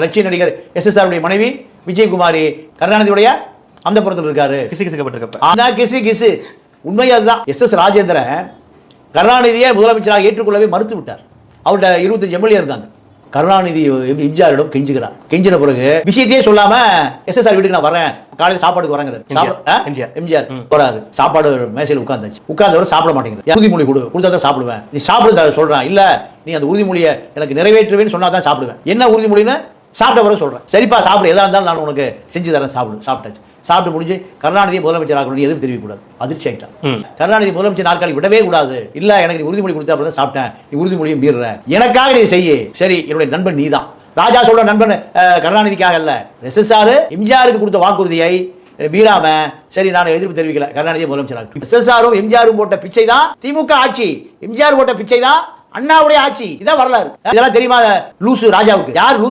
லட்சிய நடிகர் SSR மனைவி விஜயகுமாரி கருணாநிதியுடைய அந்த புறத்தில் இருக்காரு. கிசு உண்மை அதுதான். SS ராஜேந்திரன் கருணாநிதியை முதலமைச்சராக ஏற்றுக்கொள்ளவே மறுத்து விட்டார். அவர்கிட்ட 25 MLA இருந்தாங்க. கருணாநிதி எம்ஜிஆரிடம் கெஞ்சுகிறார். கெஞ்சின பிறகு விஷயத்தையே சொல்லாம SSR வீட்டுக்கு நான் வரேன், காலையில் சாப்பாடுக்கு வரேங்கிறார். எம்ஜிஆர் போறாரு, சாப்பாடு மேசையில் உட்கார்ந்தாச்சு. உட்கார்ந்தவரை சாப்பிட மாட்டேங்கிறார். உறுதிமொழி கொடு, கொடுத்தா தான் சாப்பிடுவேன். நீ சாப்பிட சொல்றான். இல்ல நீ அந்த உறுதிமொழியை எனக்கு நிறைவேற்றுவேன்னு சொன்னா தான் சாப்பிடுவேன். என்ன உறுதிமொழின்னு சாப்பிட்ட பிறகு சொல்றேன். சரிப்பா சாப்பிடு, எதா இருந்தாலும் நான் உனக்கு செஞ்சு தரேன், சாப்பிட்டாச்சு. சாப்பிட்டு முடிஞ்சு கருணாநிதி முதலமைச்சராக எதுவும் தெரிவிக்கக்கூடாது. அதிர்ச்சி ஆயிட்டான். கருணாநிதி முதலமைச்சர் நாற்காலி விடவே கூடாது. இல்ல எனக்கு நீ உறுதிமொழி கொடுத்தா அப்படி தான் சாப்பிட்டேன், நீ உறுதிமொழியும் மீறுற, எனக்காக நீ செய்ய. சரி, என்னுடைய நண்பன் நீ தான். ராஜா சொல்ற நண்பன் கருணாநிதிக்காக அல்ல. SSR எம்ஜிஆருக்கு கொடுத்த வாக்குறுதியை மீறாம சரி நான் எதிர்ப்பு தெரிவிக்கல, கருணாநிதி முதலமைச்சராக. SSRம் எம்ஜிஆரும் போட்ட பிச்சை தான் திமுக ஆட்சி, எம்ஜிஆர் போட்ட பிச்சை தான் அண்ணாவுடைய ஆட்சி. இதான் வரலாறு. இதெல்லாம் தெரியுமா லூசு ராஜாவுக்கு? யார்